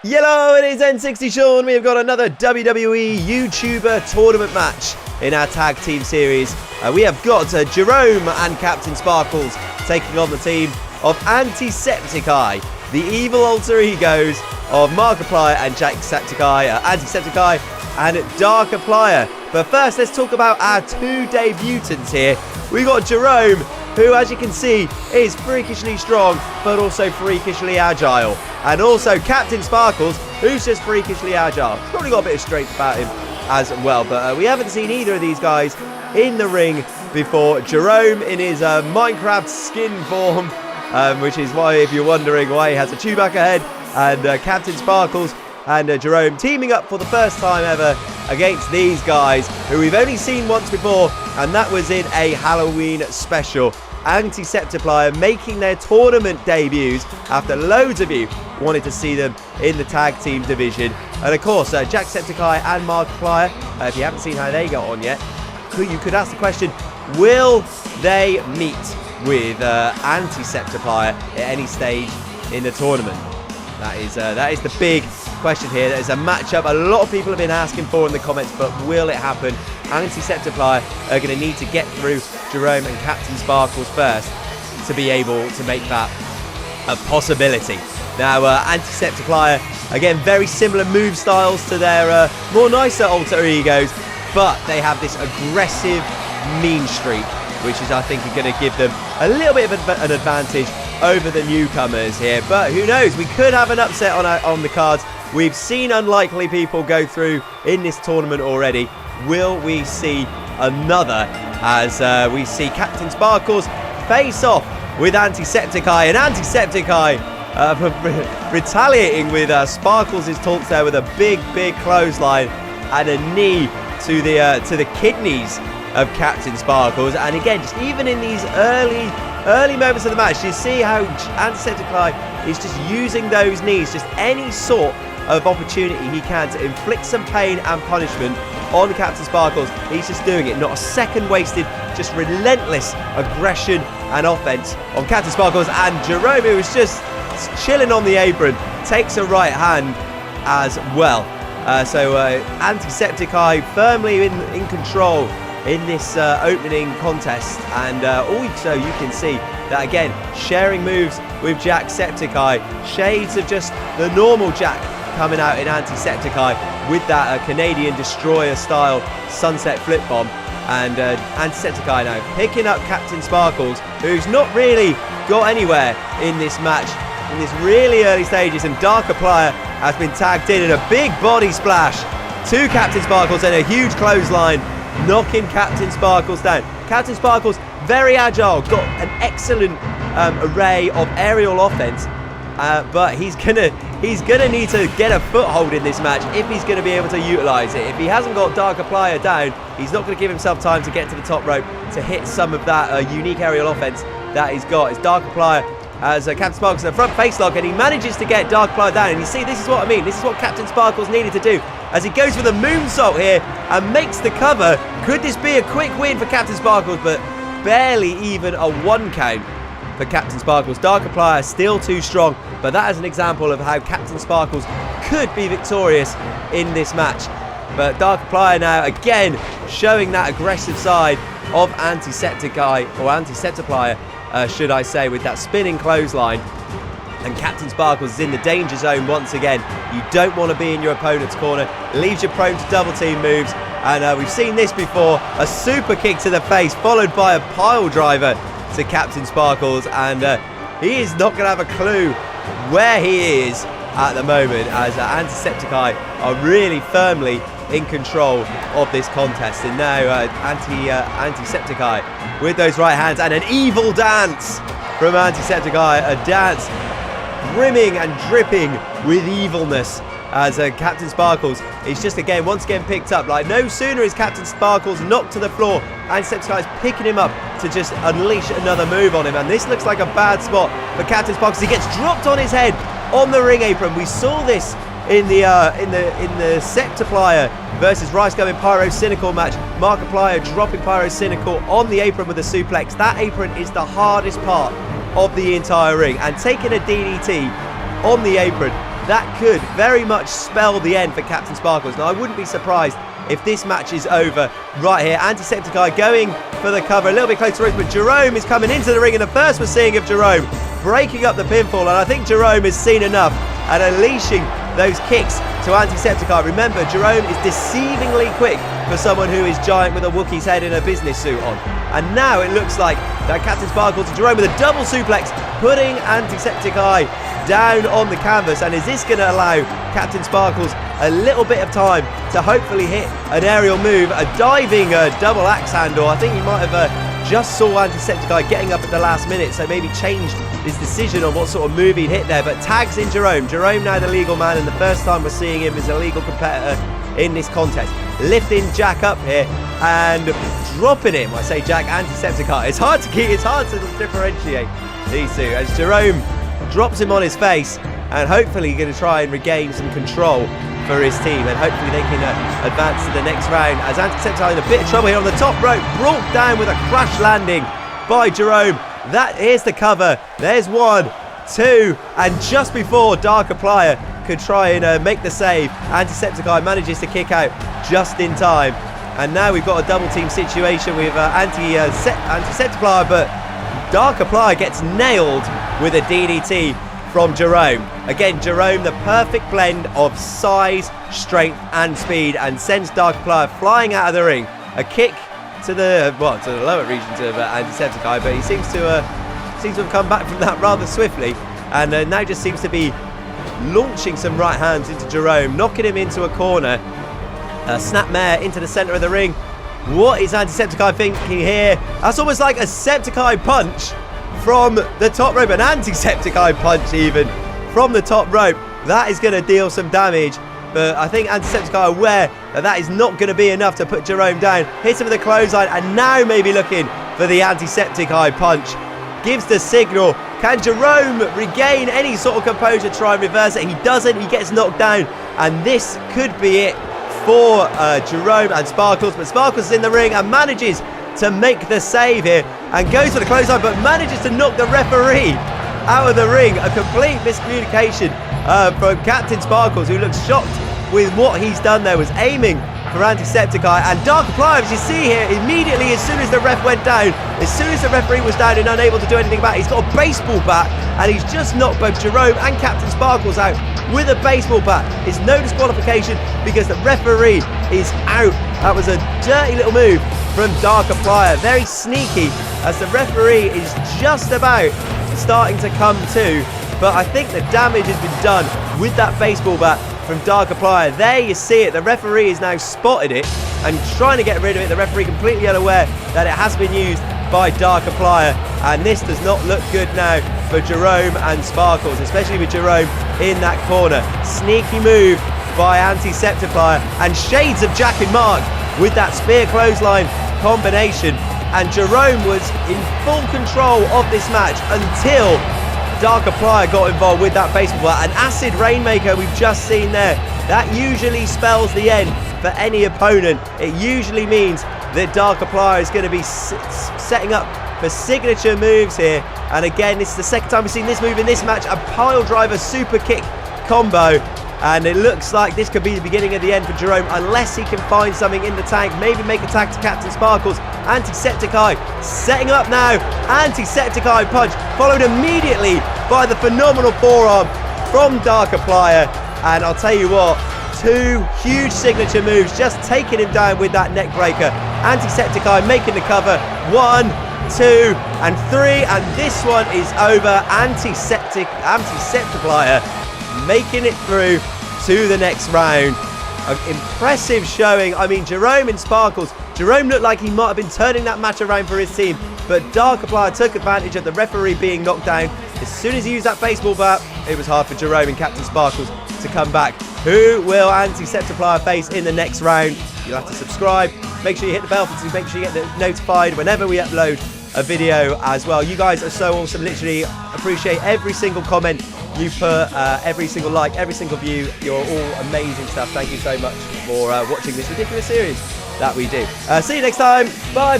Hello, it is N60 Sean. We have got another WWE YouTuber tournament match in our tag team series. We have got Jerome and Captain Sparklez taking on the team of AntiSepticEye, the evil alter egos of Markiplier and JackSepticEye, AntiSepticEye and Darkiplier. But first, let's talk about our two debutants here. We got Jerome, who, as you can see, is freakishly strong, but also freakishly agile. And also Captain Sparklez, who's just freakishly agile. He's probably got a bit of strength about him as well. But we haven't seen either of these guys in the ring before. Jerome in his Minecraft skin form, which is why, if you're wondering why he has a Chewbacca head. And Captain Sparklez and Jerome teaming up for the first time ever against these guys, who we've only seen once before, and that was in a Halloween special. AntiSepticEye making their tournament debuts after loads of you wanted to see them in the tag team division. And of course, JackSepticEye and Markiplier, if you haven't seen how they got on yet, you could ask the question, will they meet with AntiSepticEye at any stage in the tournament? That is the big question here. There's a matchup a lot of people have been asking for in the comments, but will it happen? AntiSepticEye are going to need to get through Jerome and Captain Sparklez first to be able to make that a possibility. Now, AntiSepticEye, again, very similar move styles to their more nicer alter egos, but they have this aggressive mean streak, which is, I think, going to give them a little bit of an advantage over the newcomers here. But who knows? We could have an upset on the cards. We've seen unlikely people go through in this tournament already. Will we see another as we see Captain Sparklez face off with AntiSepticEye, and AntiSepticEye retaliating with Sparklez' taunts there with a big clothesline and a knee to the kidneys of Captain Sparklez. And again, just even in these early moments of the match, you see how AntiSepticEye is just using those knees, just any sort of opportunity he can to inflict some pain and punishment on Captain Sparklez. He's just doing it, not a second wasted, just relentless aggression and offense on Captain Sparklez. And Jerome, who was just chilling on the apron, takes a right hand as well. So AntiSepticEye firmly in control in this opening contest, and also you can see that again, sharing moves with JackSepticEye, shades of just the normal Jack coming out in AntiSepticEye with that Canadian Destroyer style sunset flip bomb. And AntiSepticEye now picking up Captain Sparklez, who's not really got anywhere in this match in this really early stages, and Darkiplier has been tagged in a big body splash to Captain Sparklez and a huge clothesline, knocking Captain Sparklez down. Captain Sparklez, very agile, got an excellent array of aerial offense, but he's gonna need to get a foothold in this match if he's gonna be able to utilize it. If he hasn't got Darkiplier down, he's not gonna give himself time to get to the top rope to hit some of that unique aerial offense that he's got. It's Darkiplier as Captain Sparklez in the front face lock, and he manages to get Darkiplier down. And you see, this is what I mean. This is what Captain Sparklez needed to do, as he goes for the moonsault here and makes the cover. Could this be a quick win for Captain Sparklez? But barely even a 1 count for Captain Sparklez. Darkiplier still too strong, but that is an example of how Captain Sparklez could be victorious in this match. But Darkiplier now again showing that aggressive side of AntiSepticEye, or AntiSepticEye, should I say, with that spinning clothesline. And Captain Sparklez is in the danger zone once again. You don't want to be in your opponent's corner. It leaves you prone to double team moves. And we've seen this before. A super kick to the face, followed by a pile driver to Captain Sparklez. And he is not going to have a clue where he is at the moment, as AntiSepticEye are really firmly in control of this contest. And now AntiSepticEye with those right hands, and an evil dance from AntiSepticEye, a dance brimming and dripping with evilness, as Captain Sparklez is just once again picked up. Like, no sooner is Captain Sparklez knocked to the floor, AntiSepticEye is picking him up to just unleash another move on him. And this looks like a bad spot for Captain Sparklez. He gets dropped on his head on the ring apron. We saw this in the Septiplier versus Rice Gum Pyro Cynical match. Markiplier dropping Pyro Cynical on the apron with a suplex. That apron is the hardest part of the entire ring, and taking a DDT on the apron that could very much spell the end for Captain Sparklez. Now, I wouldn't be surprised if this match is over right here. AntiSepticEye going for the cover, a little bit close to ropes, but Jerome is coming into the ring, and the first we're seeing of Jerome breaking up the pinfall, and I think Jerome has seen enough and unleashing those kicks to AntiSepticEye. Remember, Jerome is deceivingly quick for someone who is giant with a Wookiee's head and a business suit on. And now it looks like that Captain Sparklez to Jerome with a double suplex, putting AntiSepticEye down on the canvas. And is this going to allow Captain Sparklez a little bit of time to hopefully hit an aerial move, a diving double axe handle? I think he might have just saw AntiSepticEye getting up at the last minute, so maybe changed his decision on what sort of move he'd hit there, but tags in Jerome. Jerome now the legal man, and the first time we're seeing him as a legal competitor in this contest. Lifting Jack up here and dropping him. I say Jack, AntiSepticEye. It's hard to differentiate these two as Jerome drops him on his face, and hopefully going to try and regain some control for his team, and hopefully they can advance to the next round as AntiSepticEye in a bit of trouble here on the top rope, brought down with a crash landing by Jerome. Here's the cover. There's 1, 2, and just before Darkiplier could try and make the save, AntiSepticEye manages to kick out just in time. And now we've got a double team situation with AntiSepticEye, but Darkiplier gets nailed with a DDT from Jerome. Again, Jerome, the perfect blend of size, strength, and speed, and sends Darkiplier flying out of the ring. A kick to the lower regions of AntiSepticEye, but he seems to have come back from that rather swiftly, and now just seems to be launching some right hands into Jerome, knocking him into a corner. Snapmare into the centre of the ring. What is AntiSepticEye thinking here? That's almost like a Septiceye punch from the top rope, an AntiSepticEye punch even from the top rope. That is going to deal some damage, but I think AntiSepticEye aware that that is not going to be enough to put Jerome down. Hits him with a clothesline, and now maybe looking for the AntiSepticEye punch. Gives the signal. Can Jerome regain any sort of composure, try and reverse it? He doesn't. He gets knocked down, and this could be it for Jerome and Sparklez, but Sparklez is in the ring and manages to make the save here and goes for the clothesline, but manages to knock the referee out of the ring. A complete miscommunication from Captain Sparklez, who looks shocked with what he's done there, was aiming for AntiSepticEye. And Darkiplier, as you see here, immediately as soon as the ref went down, as soon as the referee was down and unable to do anything about it, he's got a baseball bat, and he's just knocked both Jerome and Captain Sparklez out with a baseball bat. It's no disqualification because the referee is out. That was a dirty little move from Darkiplier, very sneaky, as the referee is just about starting to come to, but I think the damage has been done with that baseball bat from Darkiplier. There you see it. The referee has now spotted it and trying to get rid of it. The referee completely unaware that it has been used by Darkiplier, and this does not look good now for Jerome and Sparklez, especially with Jerome in that corner. Sneaky move by AntiSepticEye, and shades of Jack and Mark with that spear clothesline combination, and Jerome was in full control of this match until Darkiplier got involved with that baseball bat. An acid rainmaker we've just seen there. That usually spells the end for any opponent. It usually means that Darkiplier is going to be setting up for signature moves here. And again, this is the second time we've seen this move in this match, a pile driver super kick combo. And it looks like this could be the beginning of the end for Jerome, unless he can find something in the tank, maybe make a tag to Captain Sparklez. AntiSepticEye setting up now. AntiSepticEye punch, followed immediately by the phenomenal forearm from Darkiplier. And I'll tell you what, two huge signature moves, just taking him down with that neck breaker. AntiSepticEye making the cover. 1, 2, and 3, and this one is over. AntiSepticEye making it through to the next round. An impressive showing. I mean, Jerome and Sparklez. Jerome looked like he might have been turning that match around for his team, but Darkiplier took advantage of the referee being knocked down. As soon as he used that baseball bat, it was hard for Jerome and Captain Sparklez to come back. Who will AntiSepticEye face in the next round? You'll have to subscribe. Make sure you hit the bell button to make sure you get notified whenever we upload a video as well. You guys are so awesome. Literally appreciate every single comment you put, every single like, every single view. You're all amazing stuff. Thank you so much for watching this ridiculous series that we do. See you next time. Bye.